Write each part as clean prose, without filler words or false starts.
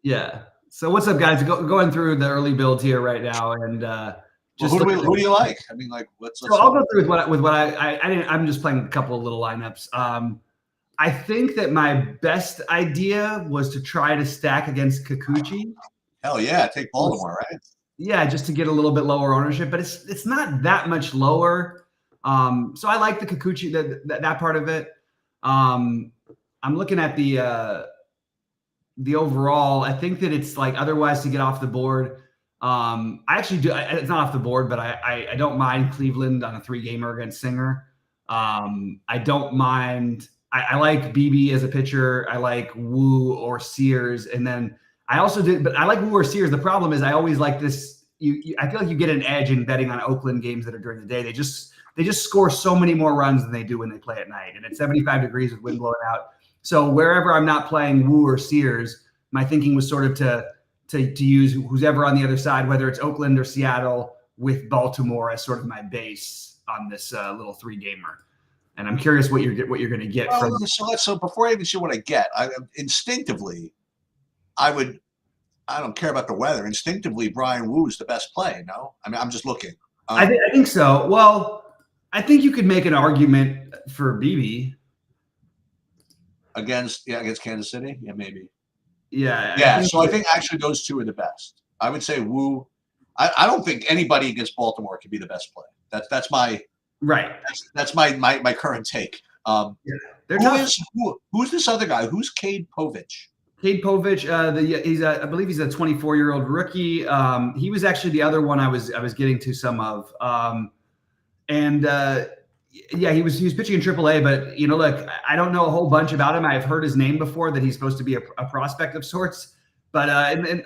Yeah. So what's up, guys? Going through the early builds here right now, and just who do you like? I mean, like, so I'll go through with what I'm just playing a couple of little lineups. I think that my best idea was to try to stack against Kikuchi. Hell yeah, take Baltimore, right? Yeah, just to get a little bit lower ownership, but it's not that much lower. So I like the Kikuchi, that part of it. I'm looking at the overall. I think that it's like otherwise to get off the board. I actually do. It's not off the board, but I don't mind Cleveland on a 3-gamer against Singer. I don't mind. I like BB as a pitcher. I like Wu or Sears, and then I also did. But I like Wu or Sears. The problem is I always like this. I feel like you get an edge in betting on Oakland games that are during the day. They just score so many more runs than they do when they play at night, and it's 75 degrees with wind blowing out. So wherever I'm not playing Wu or Sears, my thinking was sort of to use who's ever on the other side, whether it's Oakland or Seattle, with Baltimore as sort of my base on this little 3-gamer. And I'm curious what you're going to get from. So before I even see what I get, instinctively, I don't care about the weather. Instinctively, Brian Wu is the best play. No, I mean I'm just looking. I think so. Well, I think you could make an argument for BB against Kansas City. Yeah, maybe. Yeah. So I think actually those two are the best. I would say Wu. I don't think anybody against Baltimore can be the best play. That's my right. That's my current take. Who's this other guy? Who's Cade Povich? Cade Povich. I believe he's a 24-year-old rookie. He was actually the other one I was getting to some of. Yeah, he was pitching in AAA, but look, I don't know a whole bunch about him. I've heard his name before, that he's supposed to be a prospect of sorts. But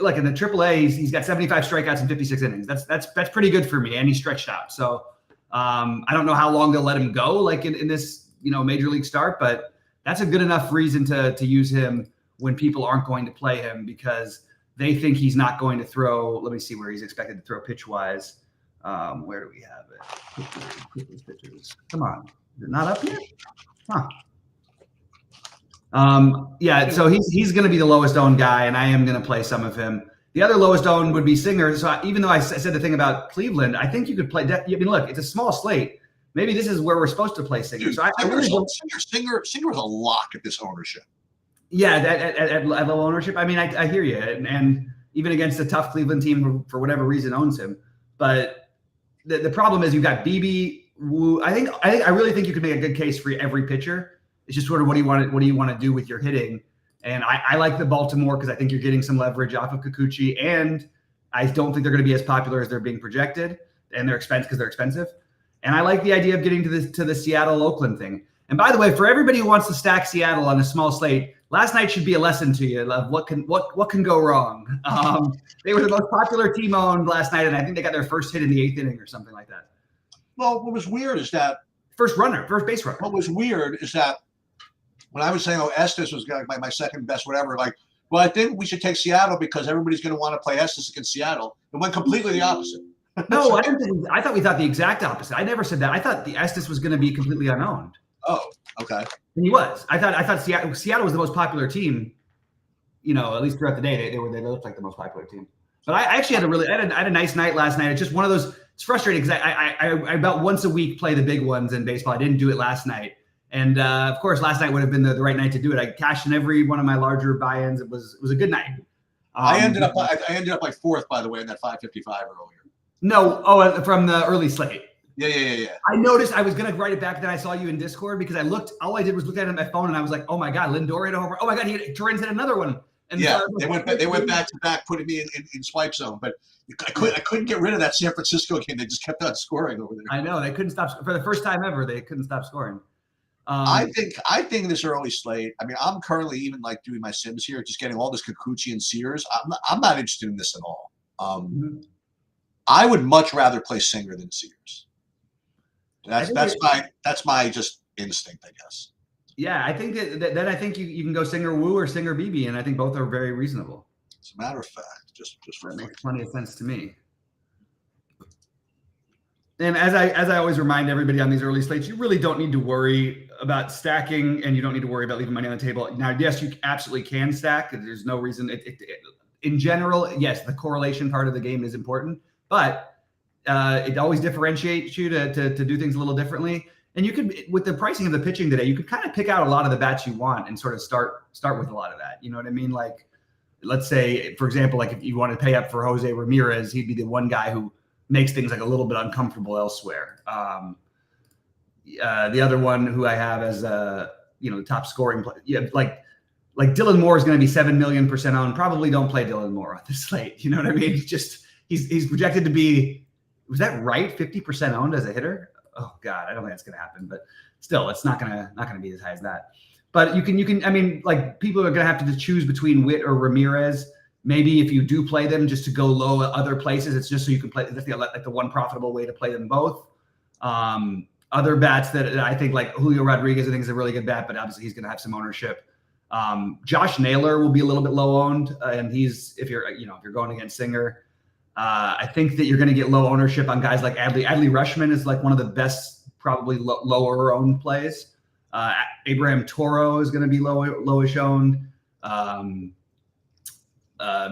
look, in the AAA, he's got 75 strikeouts in 56 innings. That's pretty good for me, and he's stretched out. So I don't know how long they'll let him go, like in this major league start, but that's a good enough reason to use him when people aren't going to play him because they think he's not going to throw. Let me see where he's expected to throw pitch wise. Where do we have it? Pitchers. Come on. Is it not up yet? Huh. Yeah, so he's going to be the lowest owned guy, and I am going to play some of him. The other lowest owned would be Singer. So even though I said the thing about Cleveland, I think you could play. I mean, look, it's a small slate. Maybe this is where we're supposed to play Singer. Dude, so Singer is a lock at this ownership. Yeah, at low ownership. I mean, I hear you, and even against a tough Cleveland team for whatever reason owns him, but. The problem is you've got BB Wu. I really think you could make a good case for every pitcher. It's just sort of what do you want to do with your hitting? And I like the Baltimore because I think you're getting some leverage off of Kikuchi, and I don't think they're going to be as popular as they're being projected, and they're expensive because they're expensive. And I like the idea of getting to the Seattle Oakland thing. And by the way, for everybody who wants to stack Seattle on a small slate, last night should be a lesson to you of what can go wrong. They were the most popular team owned last night, and I think they got their first hit in the 8th inning or something like that. Well, what was weird is that first base runner. What was weird is that when I was saying, Estes was my second best, whatever, well, I think we should take Seattle because everybody's going to want to play Estes against Seattle. It went completely the opposite. No, I thought we thought the exact opposite. I never said that. I thought the Estes was going to be completely unowned. Oh, okay. And he was. I thought Seattle was the most popular team. At least throughout the day, they looked like the most popular team. But I actually had a nice night last night. It's just one of those. It's frustrating because I about once a week play the big ones in baseball. I didn't do it last night, and of course, last night would have been the right night to do it. I cashed in every one of my larger buy-ins. It was a good night. I ended up like fourth, by the way, in that 555 earlier. No, from the early slate. Yeah. I noticed I was going to write it back. Then I saw you in Discord because all I did was look at it on my phone and I was like, oh my God, Lindor hit a homer. Oh my God, Torrens hit another one. And yeah, they went back to back, putting me in swipe zone. But I couldn't get rid of that San Francisco game. They just kept on scoring over there. I know they couldn't stop for the first time ever. They couldn't stop scoring. I think this early slate. I mean, I'm currently even doing my sims here, just getting all this Kikuchi and Sears. I'm not interested in this at all. I would much rather play Singer than Sears. That's my just instinct, I guess. Yeah, I think that I think you can go Singer Wu or Singer BB, and I think both are very reasonable. As a matter of fact, just for that makes plenty of sense to me. And as I always remind everybody on these early slates, you really don't need to worry about stacking, and you don't need to worry about leaving money on the table. Now, yes, you absolutely can stack. There's no reason. in general, yes, the correlation part of the game is important, but it always differentiates you to do things a little differently. And you could, with the pricing of the pitching today, you could kind of pick out a lot of the bats you want and sort of start with a lot of that. You know what I mean? Like, let's say, for example, like if you want to pay up for Jose Ramirez, he'd be the one guy who makes things like a little bit uncomfortable elsewhere. The other one who I have as the top scoring player, like Dylan Moore is going to be 7 million % owned. Probably don't play Dylan Moore on this slate. You know what I mean? He's projected to be, was that right? 50% owned as a hitter. Oh God, I don't think that's going to happen, but still, it's not going to be as high as that. But you can, I mean, like people are going to have to choose between Witt or Ramirez. Maybe if you do play them just to go low at other places, it's just so you can play. That's like the one profitable way to play them both. Other bats that I think, like Julio Rodriguez, I think is a really good bat, but obviously he's going to have some ownership. Josh Naylor will be a little bit low owned, and if you're going against Singer, I think that you're going to get low ownership on guys like Adley. Adley Rutschman is like one of the best, probably lower owned plays. Abraham Toro is going to be lowish owned.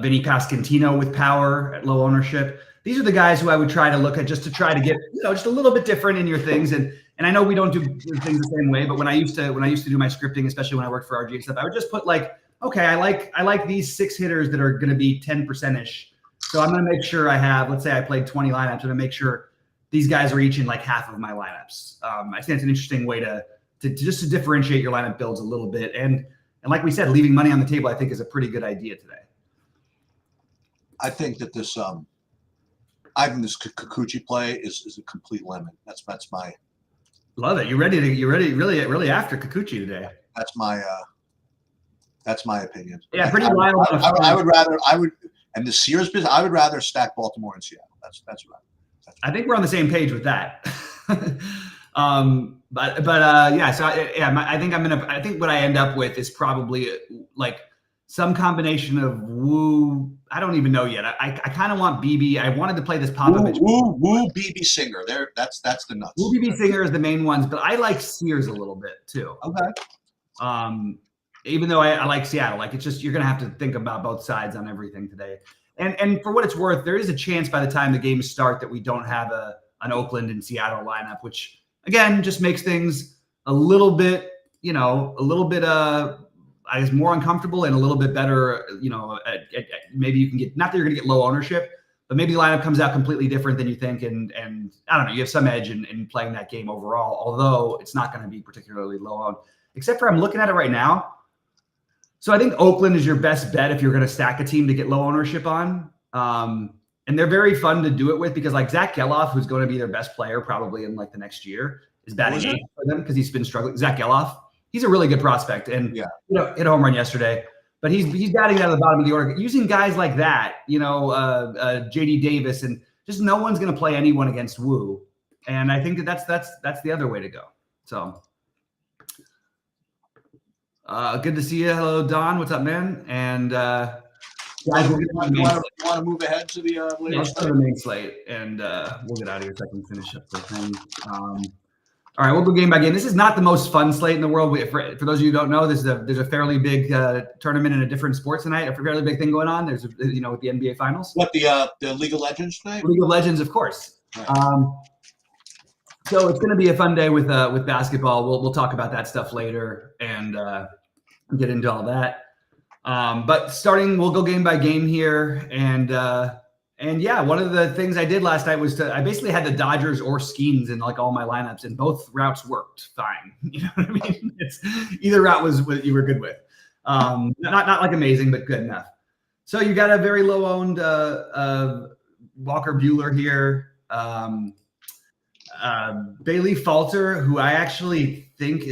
Vinny Pasquantino with power at low ownership. These are the guys who I would try to look at just to try to get just a little bit different in your things. And I know we don't do things the same way, but when I used to do my scripting, especially when I worked for RG and stuff, I would just put like, okay, I like these 6 hitters that are going to be 10% ish. So I'm going to make sure I have, let's say I played 20 lineups, I'm going to make sure these guys are each in like half of my lineups. I think it's an interesting way to differentiate your lineup builds a little bit. And like we said, leaving money on the table, I think is a pretty good idea today. I think that this this Kikuchi play is a complete lemon. That's my love it. You're really after Kikuchi today. That's my opinion. Yeah, pretty wild. I would and the Sears business, I would rather stack Baltimore and Seattle. That's right. I think we're on the same page with that. Yeah. So I think what I end up with is probably like some combination of Woo. I don't even know yet. I kind of want BB. I wanted to play this Popovich. Woo BB Singer. There, that's the nuts. Woo BB Singer is the main ones, but I like Sears a little bit too. Okay. Even though I like Seattle, like it's just you're gonna have to think about both sides on everything today. And for what it's worth, there is a chance by the time the games start that we don't have an Oakland and Seattle lineup, which again just makes things a little bit, I guess more uncomfortable and a little bit better, maybe you can get, not that you're going to get low ownership, but maybe the lineup comes out completely different than you think. And I don't know, you have some edge in playing that game overall, although it's not going to be particularly low owned, except for I'm looking at it right now. So I think Oakland is your best bet if you're going to stack a team to get low ownership on. And they're very fun to do it with because like Zach Geloff, who's going to be their best player probably in like the next year, is batting 8th for them because he's been struggling. Zach Geloff. He's a really good prospect and hit a home run yesterday, but he's batting out of the bottom of the order. Using guys like that, JD Davis, and just no one's going to play anyone against Woo. And I think that's the other way to go. So good to see you. Hello, Don. What's up, man? And guys, you want to move ahead to the main slate, and we'll get out of here so I can finish up the thing. All right, we'll go game by game. This is not the most fun slate in the world. For those of you who don't know, there's a fairly big tournament in a different sport tonight. A fairly big thing going on. There's with the NBA Finals. What the League of Legends tonight? League of Legends, of course. Right. So it's going to be a fun day with basketball. We'll talk about that stuff later and get into all that. But we'll go game by game here and yeah, one of the things I did last night was I basically had the Dodgers or Skeens in like all my lineups, and both routes worked fine. You know what I mean? Either route was what you were good with. Not like amazing, but good enough. So you got a very low owned Walker Buehler here. Bailey Falter, who I actually think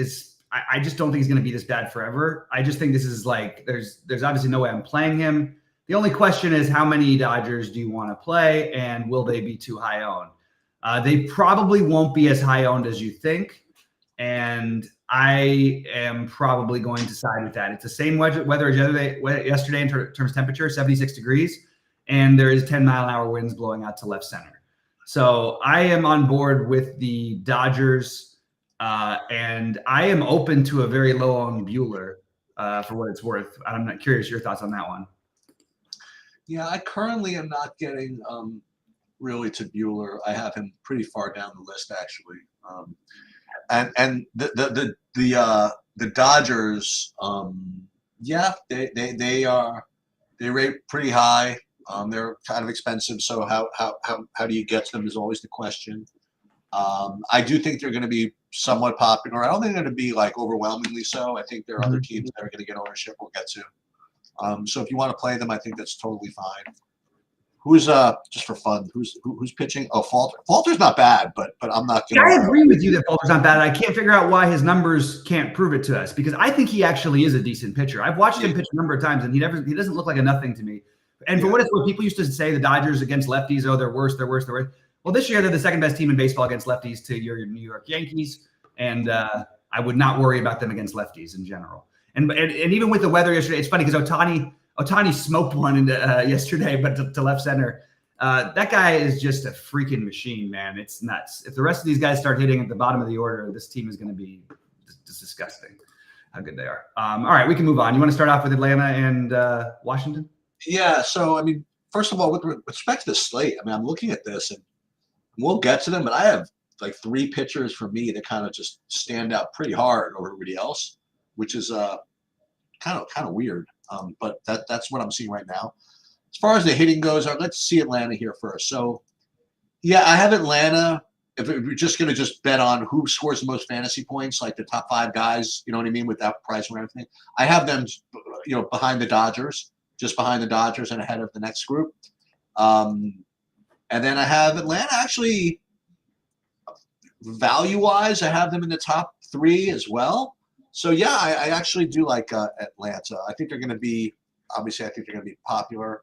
I just don't think he's going to be this bad forever. I just think this is like there's obviously no way I'm playing him. The only question is how many Dodgers do you want to play, and will they be too high owned? They probably won't be as high owned as you think, and I am probably going to side with that. It's the same weather as yesterday in terms of temperature, 76 degrees, and there is 10-mile-an-hour winds blowing out to left center. So I am on board with the Dodgers, and I am open to a very low owned Buehler for what it's worth. I'm not curious your thoughts on that one. Yeah, I currently am not getting really to Bueller. I have him pretty far down the list actually. And the Dodgers, yeah, they rate pretty high. They're kind of expensive, so how do you get to them is always the question. I do think they're going to be somewhat popular. I don't think they're going to be like overwhelmingly so. I think there are other teams that are going to get ownership. We'll get to. So if you want to play them, I think that's totally fine. Who's just for fun? Who's pitching? Oh, Falter. Falter's not bad, but I'm not. Yeah, I agree with you that Falter's not bad. I can't figure out why his numbers can't prove it to us because I think he actually is a decent pitcher. I've watched him pitch a number of times, and he doesn't look like a nothing to me. And for what it's worth, people used to say the Dodgers against lefties, oh, they're worse, they're worse, they're worse. Well, this year they're the second best team in baseball against lefties to your New York Yankees, and I would not worry about them against lefties in general. And even with the weather yesterday, it's funny because Ohtani smoked one yesterday, but to left center. That guy is just a freaking machine, man. It's nuts. If the rest of these guys start hitting at the bottom of the order, this team is going to be just disgusting how good they are. All right, we can move on. You want to start off with Atlanta and Washington? Yeah. So, I mean, first of all, with respect to the slate, I mean, I'm looking at this, and we'll get to them, but I have like 3 pitchers for me that kind of just stand out pretty hard over everybody else, which is kind of weird. But that's what I'm seeing right now. As far as the hitting goes, let's see Atlanta here first. So, yeah, I have Atlanta. If we're just going to just bet on who scores the most fantasy points, like the top 5 guys, you know what I mean, without price or anything, I have them, behind the Dodgers, just behind the Dodgers and ahead of the next group. And then I have Atlanta actually, value-wise, I have them in the top 3 as well. So, yeah, I actually do like Atlanta. I think they're going to be – obviously, I think they're going to be popular.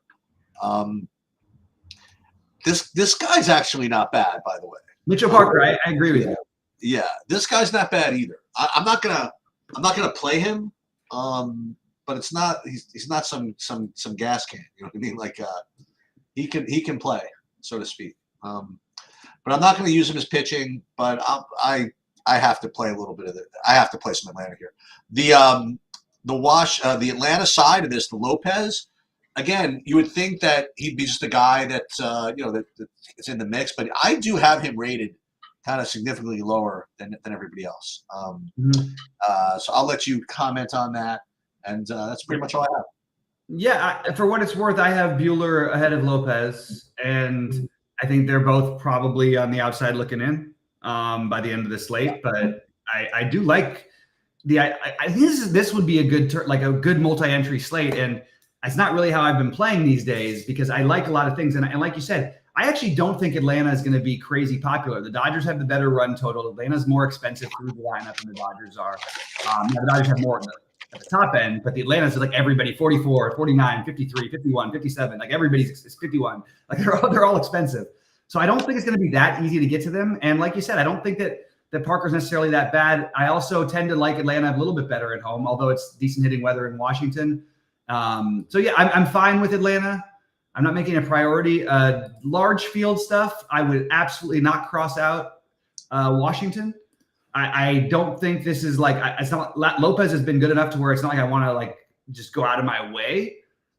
This guy's actually not bad, by the way. Mitchell Parker, I agree with you. Yeah, this guy's not bad either. I'm not gonna play him, but it's not he's not some gas can. You know what I mean? Like he can play, so to speak. But I'm not going to use him as pitching. But I have to play a little bit of it. I have to play some Atlanta here. The Atlanta side of this, the Lopez. Again, you would think that he'd be just a guy that that's in the mix, but I do have him rated kind of significantly lower than everybody else. So I'll let you comment on that, and that's pretty much all I have. Yeah, for what it's worth, I have Bueller ahead of Lopez, and I think they're both probably on the outside looking in by the end of the slate. But I do like I think this would be a good a good multi-entry slate, and it's not really how I've been playing these days because I like a lot of things. And like you said, I actually don't think Atlanta is going to be crazy popular. The Dodgers have the better run total. Atlanta's more expensive through the lineup than the Dodgers are. The Dodgers have more at the top end, but the Atlanta's like everybody 44, 49, 53, 51, 57. Like everybody's 51. Like they're all expensive. So I don't think it's going to be that easy to get to them. And like you said, I don't think that Parker's necessarily that bad. I also tend to like Atlanta a little bit better at home, although it's decent hitting weather in Washington. So yeah, I'm fine with Atlanta. I'm not making a priority. Large field stuff, I would absolutely not cross out Washington. I don't think this is it's not Lopez has been good enough to where it's not like I want to just go out of my way.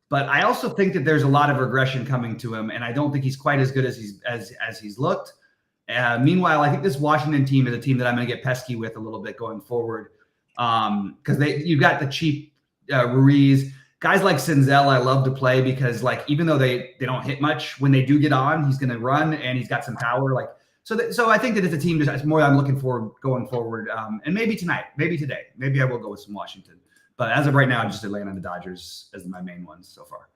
But I also think that there's a lot of regression coming to him, and I don't think he's quite as good as he's looked. Meanwhile, I think this Washington team is a team that I'm going to get pesky with a little bit going forward because you've got the cheap Ruiz. Guys like Senzel, I love to play because even though they don't hit much, when they do get on, he's going to run and he's got some power. So I think that it's a team that's more I'm looking for going forward. And maybe tonight, maybe today, maybe I will go with some Washington. But as of right now, just Atlanta and the Dodgers as my main ones so far.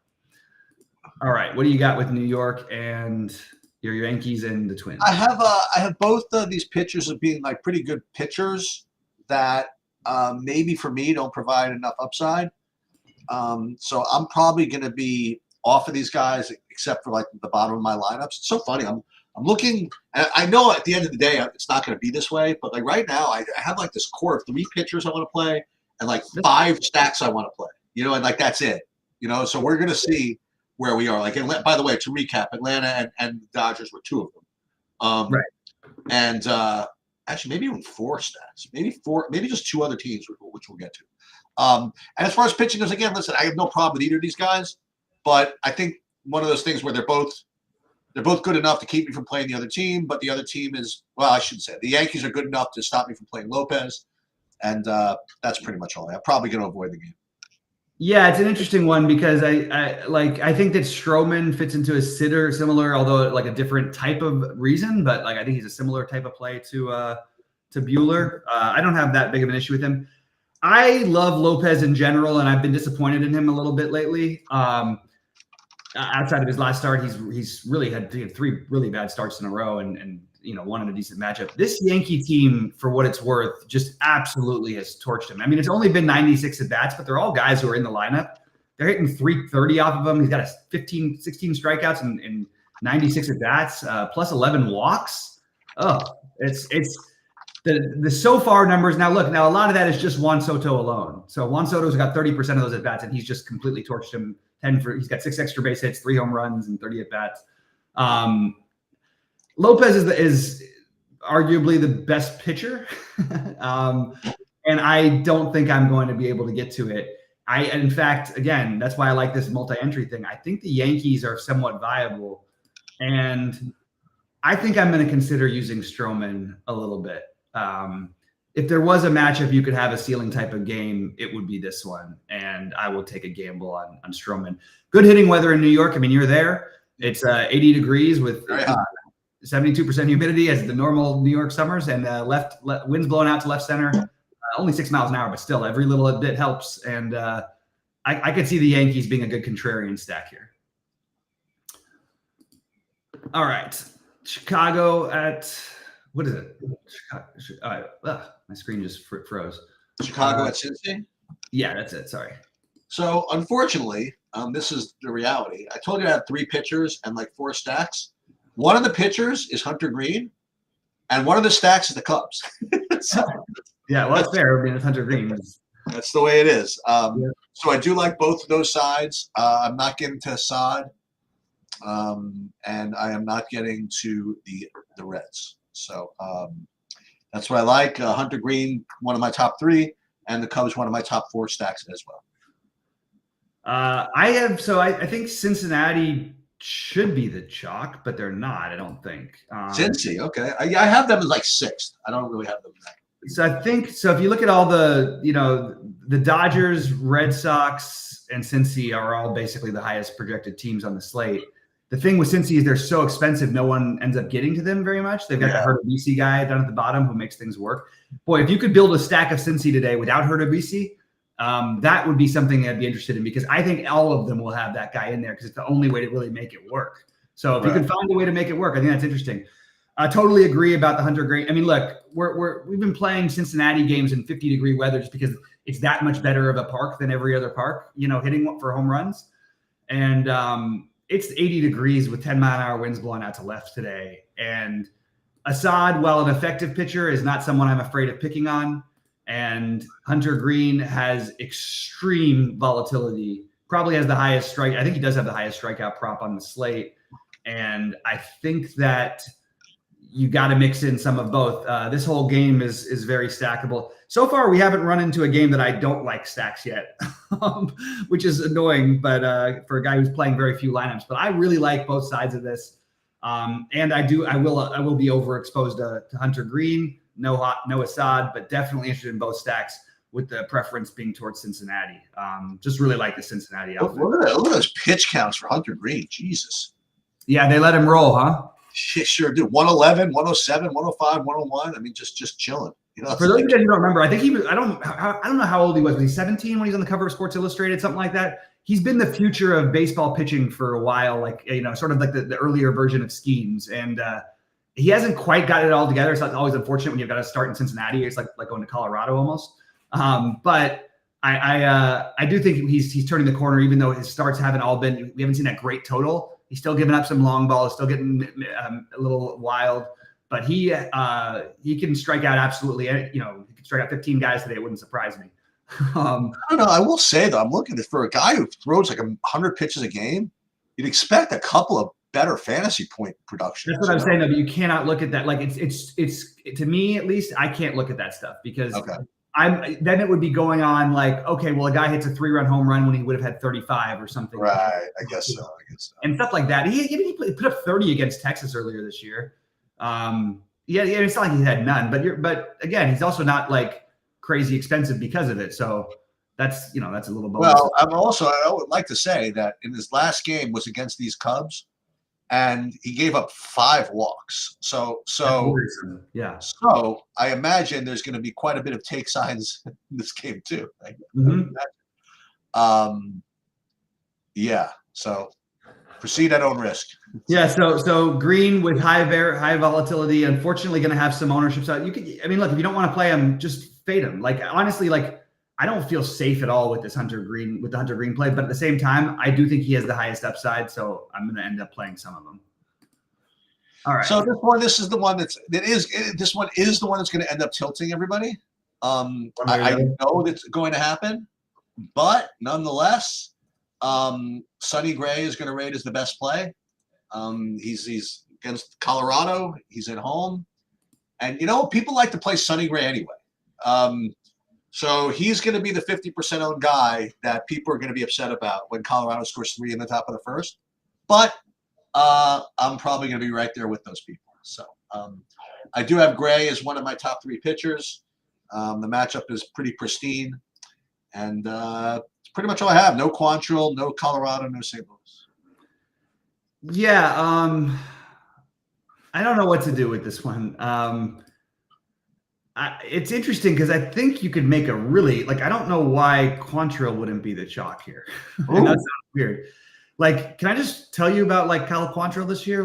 All right, what do you got with New York and your Yankees and the Twins? I have both of these pitchers as being pretty good pitchers that maybe for me don't provide enough upside. So I'm probably going to be off of these guys, except for the bottom of my lineups. It's so funny. I'm looking. I know at the end of the day, it's not going to be this way. But right now, I have this core of 3 pitchers I want to play, and 5 stacks I want to play. And that's it. So we're going to see where we are. By the way, to recap, Atlanta and the Dodgers were 2 of them. Right. And actually, maybe even 4 stacks. Maybe 4. Maybe just 2 other teams, which we'll get to. And as far as pitching goes, again, listen, I have no problem with either of these guys, but I think one of those things where they're both good enough to keep me from playing the other team, but the other team is, well, I should say the Yankees are good enough to stop me from playing Lopez, and that's pretty much all. I'm probably going to avoid the game. Yeah, it's an interesting one because I think that Stroman fits into a sitter similar, although like a different type of reason, but like I think he's a similar type of play to Buehler. I don't have that big of an issue with him. I love Lopez in general, and I've been disappointed in him a little bit lately. Outside of his last start, he's really had 3 really bad starts in a row, and one in a decent matchup. This Yankee team, for what it's worth, just absolutely has torched him. I mean, it's only been 96 at bats, but they're all guys who are in the lineup. They're hitting 330 off of him. He's got 16 strikeouts and 96 at bats, plus 11 walks. Oh, it's the so far numbers. Now look, a lot of that is just Juan Soto alone. So Juan Soto's got 30% of those at bats, and he's just completely torched him. He's got 6 extra base hits, 3 home runs, and 30 at bats. Lopez is arguably the best pitcher, and I don't think I'm going to be able to get to it. In fact, again, that's why I like this multi-entry thing. I think the Yankees are somewhat viable, and I think I'm going to consider using Stroman a little bit. If there was a matchup you could have a ceiling type of game, it would be this one, and I will take a gamble on Stroman. Good hitting weather in New York. I mean, you're there. It's 80 degrees with 72% humidity as the normal New York summers, and left winds blowing out to left center. Only 6 miles an hour, but still every little bit helps. And I could see the Yankees being a good contrarian stack here. All right, Chicago at what is it? My screen just froze. Chicago at Cincy? Yeah, that's it. Sorry. So unfortunately, this is the reality. I told you I had 3 pitchers and like 4 stacks. One of the pitchers is Hunter Green, and one of the stacks is the Cubs. Yeah, well, that's fair. I mean, it's Hunter Green. That's the way it is. So I do like both of those sides. I'm not getting to Assad, and I am not getting to the Reds. So that's what I like. Hunter Green, one of my top 3, and the Cubs, one of my top 4 stacks as well. I think Cincinnati should be the chalk, but they're not, I don't think. Cincy, okay. I have them as like 6th. I don't really have them there. So I think if you look at all the Dodgers, Red Sox, and Cincy are all basically the highest projected teams on the slate. The thing with Cincy is they're so expensive, no one ends up getting to them very much. They've got the Herta BC guy down at the bottom who makes things work. Boy, if you could build a stack of Cincy today without Herta BC, that would be something I'd be interested in, because I think all of them will have that guy in there because it's the only way to really make it work. So if you can find a way to make it work, I think that's interesting. I totally agree about the Hunter Green. I mean, look, we've been playing Cincinnati games in 50-degree weather just because it's that much better of a park than every other park, hitting for home runs. And it's 80 degrees with 10-mile-an-hour winds blowing out to left today. And Assad, while an effective pitcher, is not someone I'm afraid of picking on. And Hunter Green has extreme volatility, probably has the highest strike. I think he does have the highest strikeout prop on the slate. And I think that you got to mix in some of both. This whole game is very stackable. So far, we haven't run into a game that I don't like stacks yet, which is annoying. But for a guy who's playing very few lineups, but I really like both sides of this. And I will be overexposed to Hunter Green, no Assad, but definitely interested in both stacks, with the preference being towards Cincinnati. Just really like the Cincinnati outfit. Look at those pitch counts for Hunter Green. Jesus. Yeah, they let him roll, huh? Yeah, sure do. 111, 107, 105, 101. I mean, just chilling. For those of you guys who don't remember, I think he was. I don't know how old he was. Was he 17 when he was on the cover of Sports Illustrated, something like that? He's been the future of baseball pitching for a while, like sort of like the earlier version of Skeens, and he hasn't quite got it all together. It's always unfortunate when you've got to start in Cincinnati. It's like going to Colorado almost. But I do think he's turning the corner, even though his starts haven't all been. We haven't seen that great total. He's still giving up some long balls, still getting a little wild, but he can strike out absolutely. He can strike out 15 guys today. It wouldn't surprise me. I don't know. I will say though, I'm looking at for a guy who throws like 100 pitches a game, you'd expect a couple of better fantasy point production. That's what I'm saying though. But you cannot look at that. Like it's to me at least, I can't look at that stuff because then it would be going on like, okay, well, a guy hits a 3-run home run when he would have had 35 or something. Right. I guess so. And stuff like that. He put up 30 against Texas earlier this year. Yeah, it's not like he had none, but again, he's also not like crazy expensive because of it. So that's a little bonus. Well, I would like to say that in his last game was against these Cubs, and he gave up 5 walks. So yeah. So I imagine there's going to be quite a bit of take signs in this game too. Yeah. So proceed at own risk. Yeah. So Green with high volatility, unfortunately, going to have some ownership. So look, if you don't want to play him, just fade him. Like honestly, I don't feel safe at all with the Hunter Green play, but at the same time, I do think he has the highest upside. So I'm going to end up playing some of them. All right. So this is the one this one is the one that's going to end up tilting everybody. I know that's going to happen, but nonetheless, Sonny Gray is going to rate as the best play. He's against Colorado. He's at home, and people like to play Sonny Gray anyway. So he's going to be the 50% owned guy that people are going to be upset about when Colorado scores 3 in the top of the first. But I'm probably going to be right there with those people. So I do have Gray as one of my top 3 pitchers. The matchup is pretty pristine. And it's pretty much all I have. No Quantrill, no Colorado, no St. Louis. Yeah. I don't know what to do with this one. It's interesting because I think you could make a really I don't know why Quantrill wouldn't be the chalk here. And that sounds weird. Can I just tell you about Kyle Quantrill this year?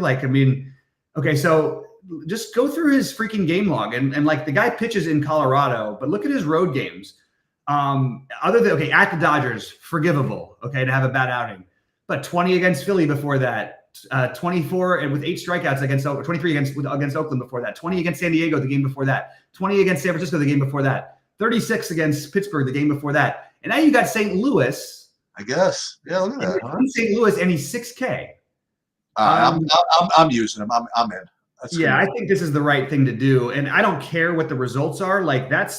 Okay, so just go through his freaking game log and the guy pitches in Colorado, but look at his road games. Other than at the Dodgers, forgivable, to have a bad outing, but 20 against Philly before that. 24 and with 8 strikeouts against 23 against Oakland before that, 20 against San Diego the game before that, 20 against San Francisco the game before that, 36 against Pittsburgh the game before that, and now you got St. Louis. I guess, yeah. Look at that. Huh? St. Louis, and he's 6K. I'm using him. I'm in. That's yeah, I think this is the right thing to do, and I don't care what the results are. Everybody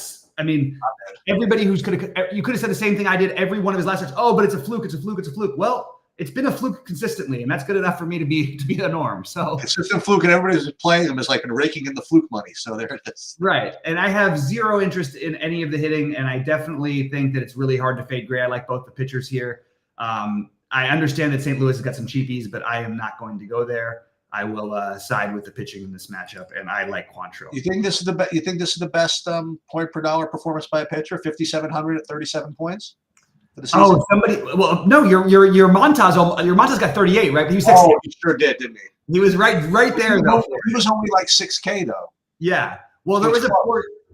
you could have said the same thing I did every one of his last starts. Oh, but it's a fluke. It's a fluke. It's a fluke. Well, it's been a fluke consistently, and that's good enough for me to be the norm. So it's just a fluke, and everybody's playing him has been raking in the fluke money. So there it is. Right, and I have zero interest in any of the hitting, and I definitely think that it's really hard to fade Gray. I like both the pitchers here. I understand that St. Louis has got some cheapies, but I am not going to go there. I will side with the pitching in this matchup, and I like Quantrill. You think this is the best point per dollar performance by a pitcher? 5,700 at 37 points. Oh, somebody. Well, no, your Montas got 38, right? But he was 60. Oh, he sure did, didn't he? He was right there. Though. He was only 6K though. Yeah. Well,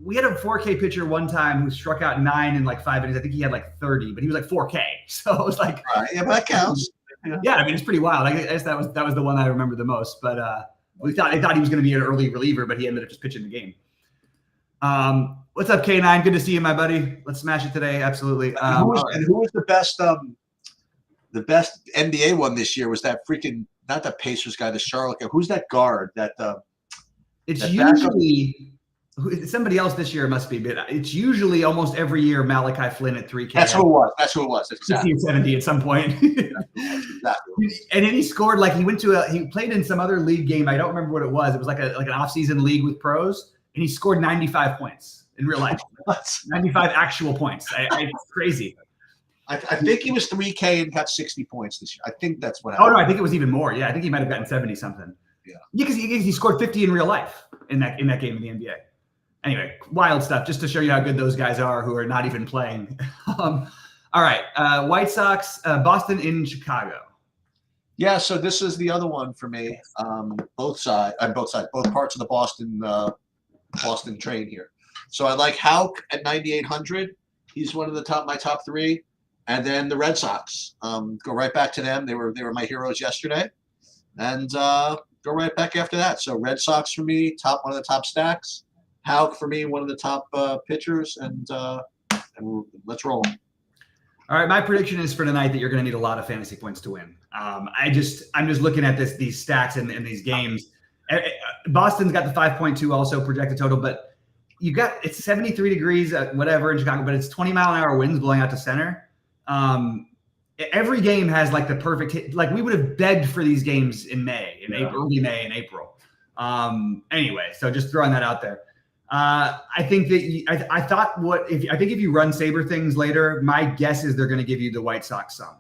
we had a 4K pitcher one time who struck out 9 in 5 innings. I think he had 30, but he was 4K. So it was right. Yeah, but that counts. Yeah, it's pretty wild. I guess that was the one I remember the most. But I thought he was going to be an early reliever, but he ended up just pitching the game. What's up, K9? Good to see you, my buddy. Let's smash it today. Absolutely. And who was the best NBA one this year? Was that freaking not the Pacers guy, the Charlotte guy? Who's that guard? It's usually somebody else this year. It must be, but it's usually almost every year Malachi Flynn at 3K. That's who it was. That's exactly. 60 or 70 at some point. Exactly. And then he scored he played in some other league game. I don't remember what it was. It was an off-season league with pros, and he scored 95 points in real life. 95 actual points. It's crazy. I think he was 3K and got 60 points this year. I think that's what happened. Oh no, I think it was even more. Yeah, I think he might have gotten 70 something. Yeah, because he scored 50 in real life in that game in the NBA. Anyway, wild stuff. Just to show you how good those guys are who are not even playing. All right, White Sox, Boston in Chicago. Yeah, so this is the other one for me. Both parts of the Boston train here. So I like Houck at 9,800. He's one of my top 3. And then the Red Sox. Go right back to them. They were my heroes yesterday. And go right back after that. So Red Sox for me, one of the top stacks. Houck for me, one of the top pitchers. And let's roll. All right, my prediction is for tonight that you're going to need a lot of fantasy points to win. I'm just looking at these stacks and these games. Boston's got the 5.2 also projected total, but you got it's 73 degrees, whatever in Chicago, but it's 20-mile-an-hour winds blowing out to center. Every game has like the perfect hit. Like we would have begged for these games in May, April, early May and April. Anyway, so just throwing that out there. I think that I thought I think if you run Saber things later, my guess is they're going to give you the White Sox some.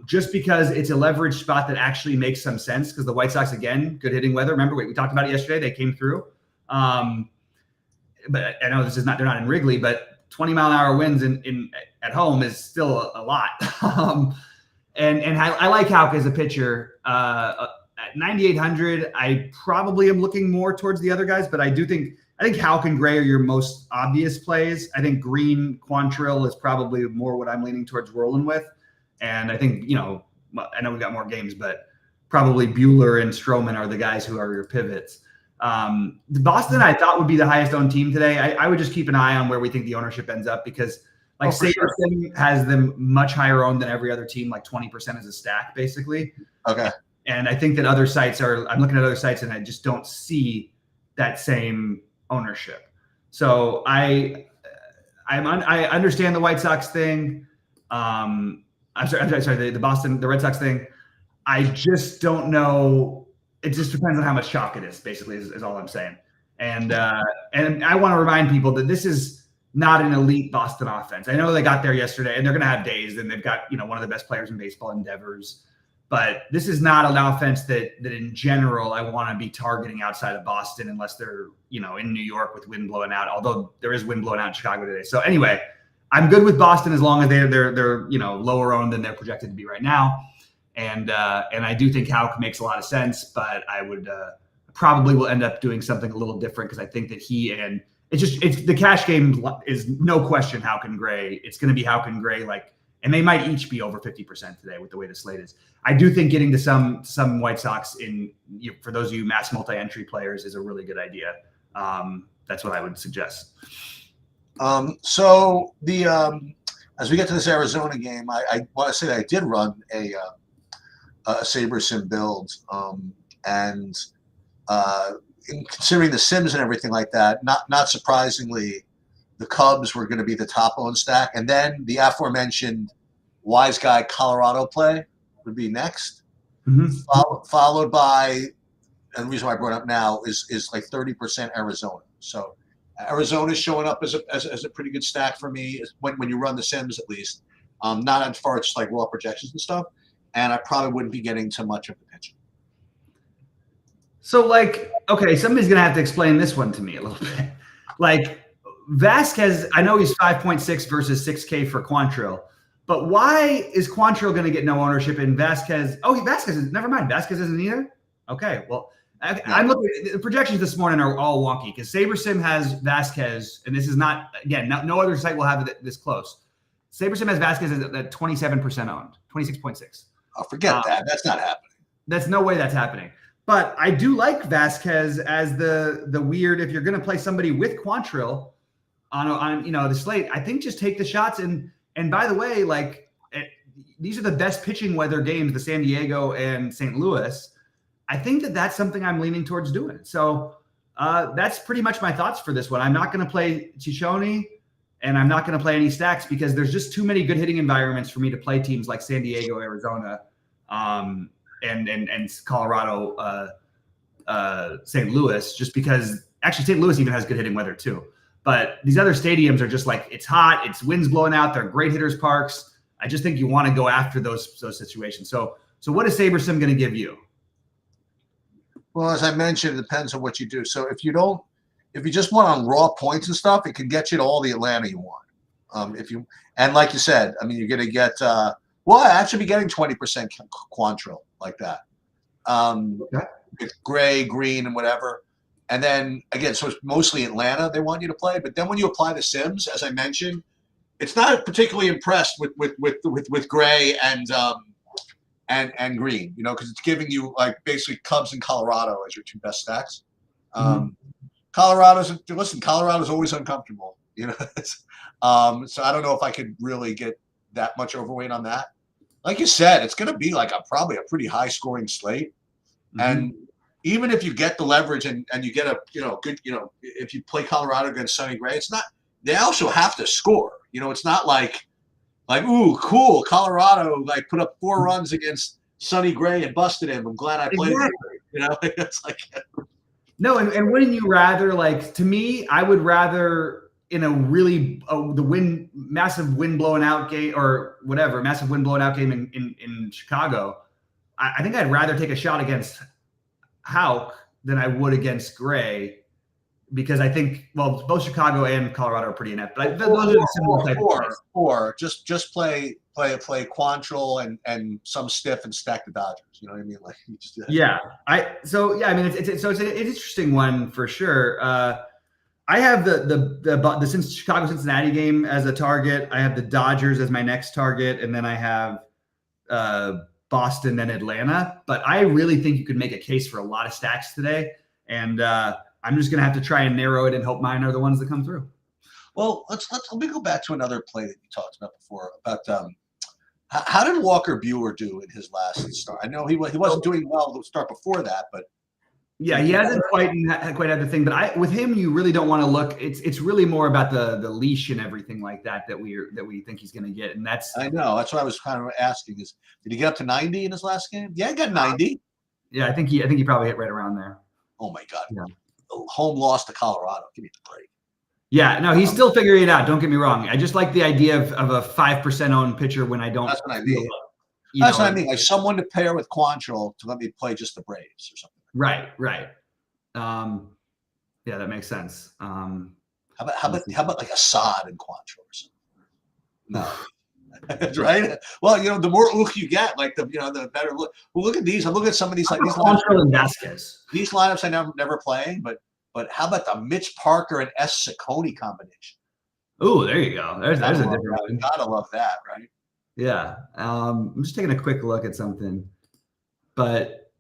Just because it's a leverage spot that actually makes some sense because the White Sox, again, good hitting weather. Remember, we talked about it yesterday. They came through. But I know they're not in Wrigley, but 20-mile-an-hour winds at home is still a lot. And I like Houck as a pitcher. At 9,800, I probably am looking more towards the other guys, but I think Houck and Gray are your most obvious plays. I think Green, Quantrill is probably more what I'm leaning towards rolling with. And I think, I know we've got more games, but probably Buehler and Stroman are the guys who are your pivots. Boston, I thought would be the highest owned team today. I would just keep an eye on where we think the ownership ends up because Saberson has them much higher owned than every other team, like 20% as a stack, basically. Okay. And I think that other sites I'm looking at other sites and I just don't see that same ownership. So I understand the White Sox thing. I'm sorry, the Red Sox thing. I just don't know. It just depends on how much chalk it is, basically, is all I'm saying. And I want to remind people that this is not an elite Boston offense. I know they got there yesterday, and they're going to have days, and they've got one of the best players in baseball, Endeavors. But this is not an offense that in general I want to be targeting outside of Boston unless they're in New York with wind blowing out. Although there is wind blowing out in Chicago today. So anyway, I'm good with Boston as long as they're lower owned than they're projected to be right now. And I do think Houck makes a lot of sense, but I would probably will end up doing something a little different because I think that it's the cash game is no question Houck and Gray. It's going to be Houck and Gray and they might each be over 50% today with the way the slate is. I do think getting to some White Sox for those of you mass multi-entry players is a really good idea. That's what I would suggest. So as we get to this Arizona game, I want to say that I did run a Saber Sim build, and in considering the Sims and everything like that, not surprisingly, the Cubs were going to be the top owned stack, and then the aforementioned Wise Guy Colorado play would be next, followed by, and the reason why I brought it up now is like 30% Arizona. So Arizona's showing up as a pretty good stack for me when you run the Sims, at least, not as far as like raw projections and stuff. And I probably wouldn't be getting too much of the pitching. So somebody's gonna have to explain this one to me a little bit. Vasquez, I know he's 5.6 versus 6K for Quantrill, but why is Quantrill going to get no ownership in Vasquez? Vasquez is never mind. Vasquez isn't either. Okay, well, I'm looking. The projections this morning are all wonky because SaberSim has Vasquez, and this is not no other site will have it this close. SaberSim has Vasquez at 27% owned, 26.6. Oh, forget that. That's not happening. That's no way that's happening. But I do like Vasquez as the weird. If you're going to play somebody with Quantrill on the slate, I think just take the shots. And by the way, these are the best pitching weather games, the San Diego and St. Louis. I think that's something I'm leaning towards doing. So that's pretty much my thoughts for this one. I'm not going to play Ciccone, and I'm not going to play any stacks because there's just too many good hitting environments for me to play teams like San Diego, Arizona, and Colorado, St. Louis, just because actually St. Louis even has good hitting weather too. But these other stadiums are just it's hot, it's winds blowing out, they're great hitters parks. I just think you want to go after those situations. So what is SaberSim going to give you? Well, as I mentioned, it depends on what you do. So if you just want on raw points and stuff, it can get you to all the Atlanta you want. And like you said, I mean, you're going to get actually be getting 20% Quantrill like that. With Gray, Green, and whatever. And then again, so it's mostly Atlanta they want you to play. But then when you apply the Sims, as I mentioned, it's not particularly impressed with Gray and Green, because it's giving you basically Cubs and Colorado as your two best stacks. Colorado's always uncomfortable, so I don't know if I could really get that much overweight on that. Like you said, it's going to be probably a pretty high scoring slate. And even if you get the leverage and you get a good if you play Colorado against Sonny Gray, it's not. They also have to score. It's not like ooh cool Colorado like put up 4 runs against Sonny Gray and busted him. I'm glad I played. Exactly. It's like no, and wouldn't you rather to me? I would rather in a really massive wind blowing out game or whatever massive wind blowing out game in Chicago. I think I'd rather take a shot against Houck than I would against Gray, because I think both Chicago and Colorado are pretty inept. But those are the similar type of plays. Or just play Quantrill and some stiff and stack the Dodgers. You know what I mean? Like you just I mean it's an interesting one for sure. I have the Chicago Cincinnati game as a target. I have the Dodgers as my next target, and then I have Boston, then Atlanta. But I really think you could make a case for a lot of stacks today, and I'm just gonna have to try and narrow it and hope mine are the ones that come through. Well, let me go back to another play that you talked about before about how did Walker Buehler do in his last start? I know he wasn't doing well the start before that, but yeah, he hasn't quite had the thing. But with him, you really don't want to look. It's really more about the leash and everything like that we think he's going to get, and that's. I know that's what I was kind of asking. Is did he get up to 90 in his last game? Yeah, he got 90. Yeah, I think he probably hit right around there. Oh my God! Yeah. Home loss to Colorado. Give me a break. Yeah, no, he's still figuring it out. Don't get me wrong. I just like the idea of a 5% owned pitcher when I don't. That's what I mean. That's what I mean. Like someone to pair with Quantrill to let me play just the Braves or something. Right. Yeah, that makes sense. How about like Assad and Quantrill or something? No. That's right. Well, the more look you get, like the better look. Well, look at these. I'm looking at some of these these Quantrill and Vasquez. These lineups I never playing, but how about the Mitch Parker and S. Ciccone combination? Oh, there you go. There's a different one. Gotta love that, right? Yeah. I'm just taking a quick look at something, but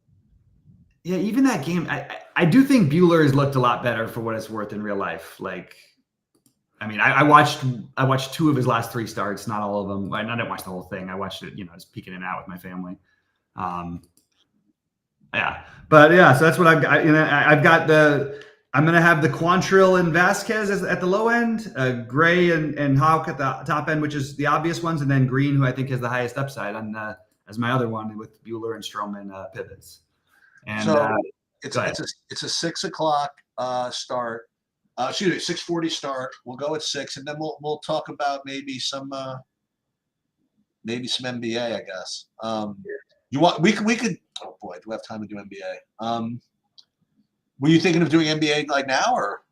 yeah, even that game, I do think Buehler has looked a lot better for what it's worth in real life. Like, I mean, I watched 2 of his last 3 starts, not all of them. I didn't watch the whole thing. I watched it, just peeking in and out with my family. Yeah, but yeah, so that's what I've got. I've got I'm going to have the Quantrill and Vasquez at the low end, Gray and Houck at the top end, which is the obvious ones, and then Green, who I think has the highest upside, as my other one with Buehler and Stroman pivots. And so it's a 6 o'clock start. 6:40 start. We'll go at 6, and then we'll talk about maybe some NBA, I guess. We could. Oh boy, do we have time to do NBA? Were you thinking of doing NBA like now, or?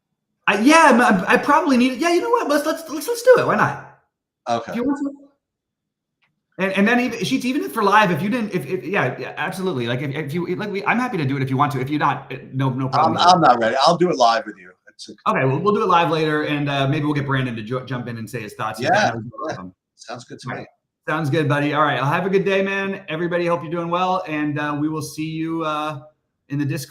Yeah, I probably need it. Yeah, you know what? Let's do it. Why not? Okay. If you want to. And then even for live, if you didn't, yeah, absolutely. Like if you like, I'm happy to do it if you want to. If you're not, no problem. I'm not ready. I'll do it live with you. Okay, we'll do it live later, and maybe we'll get Brandon to jump in and say his thoughts. Yeah. Sounds good to me. Sounds good, buddy. All right, I'll have a good day, man. Everybody, hope you're doing well, and we will see you in the Discord.